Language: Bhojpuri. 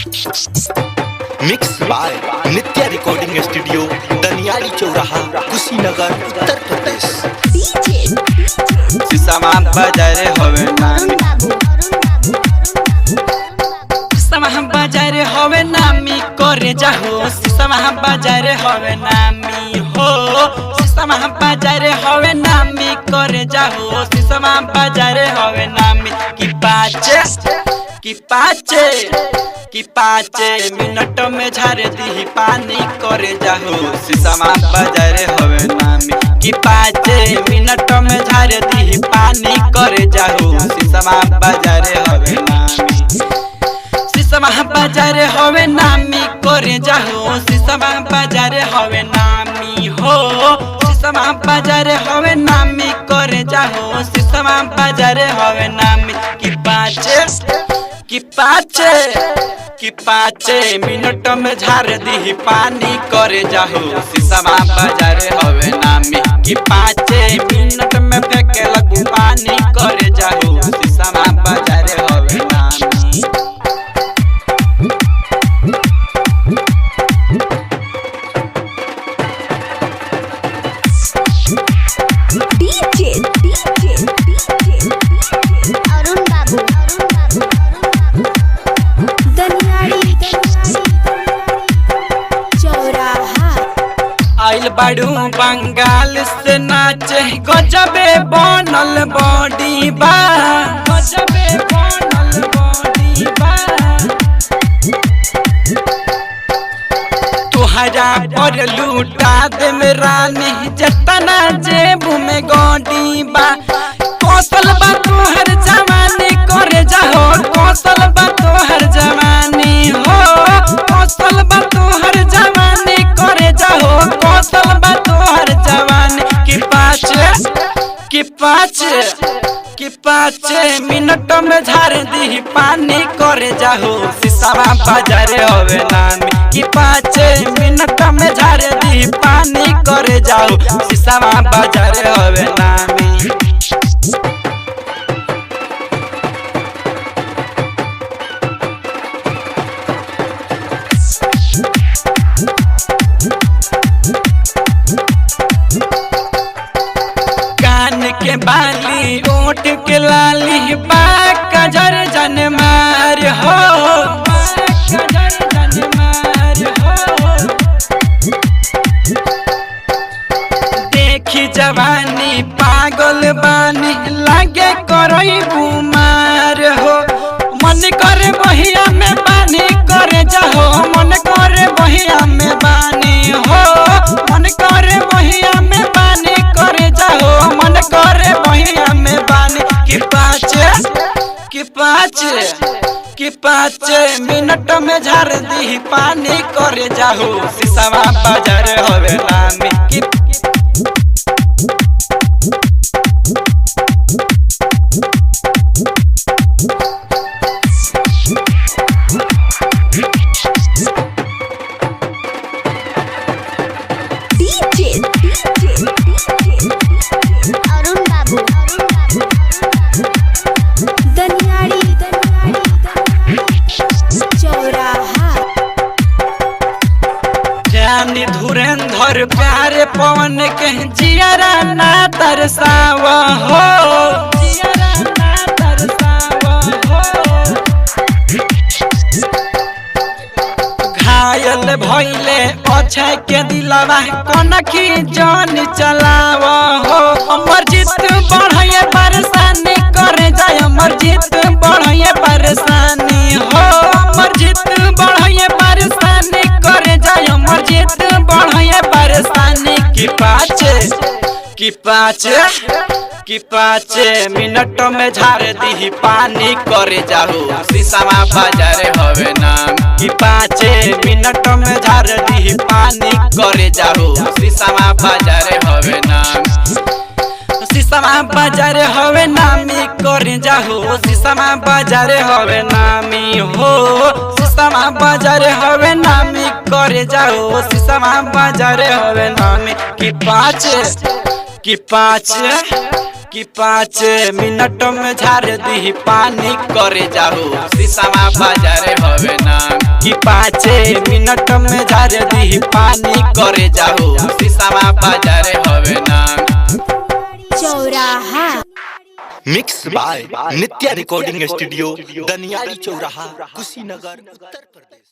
Mix by Nitya recording studio Daniyali चौराहा कुशीनगर उत्तर प्रदेश। शीशमा बाजारे हवे नामी शीशमा बाजारे हवे नामी करे जाहो शीशमा बाजारे हवे नामी हो शीशमा बाजारे हवे नामी करे जाहो शीशमा बाजारे हवे नामी कि पाँचे मिनट में झाड़ दी पानी करे जाहो शीशमा बाजारे हवे नामी कि 5 मिनट में झाड़ दी पानी करे जाहो शीशमा बाजारे हवे नामी शीशमा बाजारे हवे नामी करे जाहो शीशमा बाजारे हवे नामी हो शीशमा बाजारे हवे नामी करे जाहो शीशमा बाजारे हवे नामी कि 5 मिनट में झाड़ दी पानी करे जाहो शीशमा बाजारे हवे नामी कि 5 मिनट में फेंके लगू पानी करे जाहो शीशमा बाजारे हवे नामी। आइल बाड़ू बंगाल से नाचे गजबे बनल बॉडी बा गजबे बनल बॉडी बा तुहरा पर लूटा दे रानी जतना जेब में गोडी बा कौशल बा तोहर जवानी करे जाहो कौशल बा तोहर जवानी हो कौशल बा तोहर जवानी करे जाहो कौशल बा तोहर जवानी कि 5 मिनट में झाड़ दी पानी करे जाहो शीशमा बाजारे हवे नामी कि 5 मिनट में झाड़ दी पानी करे जाहो शीशमा बाजारे हवे नामी। के बाली ओट के लाली बाजर जन मार हो बाजर जन मार हो देखी जवानी पागल बानी लागे करई बुमार हो मन करे बहिया में पानी करे जाहो मन करे बहिया में पानी हो मन करे बहिया में पानी करे जाहो मन करे बहिया में पानी कि 5 मिनट में झाड़ दी पानी करे जाहो शीशमा बाजारे हवे नामी कि धुरंधर प्यारे पवन के जियरा ना तरसावा हो जियरा ना तरसावा हो घायल भइले अछे के दिलवा कनखी जान चलावा हो अमर जीत बढ़े परेशानी करे जाय अमर जीत बढ़े परेशानी हो अमर जीत बढ़े परेशानी करे जाय अमर जीत बढ़े परेशानी कि 5 मिनट में झाड़ दी पानी करे जाहो शीशमा बाजारे हवे नाम कि 5 मिनट में झाड़ दी पानी करे जाहो शीशमा बाजारे हवे नाम शीशमा बाजारे हवे नामी करे जाहो शीशमा बाजारे हवे नामी हो शीशमा बाजारे हवे नामी करे जाहो शीशमा बाजारे हवे नामी कि 5 मिनट में झाड़ दी पानी करे जाहो शीशमा बाजारे हवे नामी। कि 5 मिनट में झाड़ दी पानी करे जाओ शीशमा बाजार हवे नाम चौराहा। Mix by Nitya recording studio Daniyali चौराहा कुशीनगर उत्तर प्रदेश।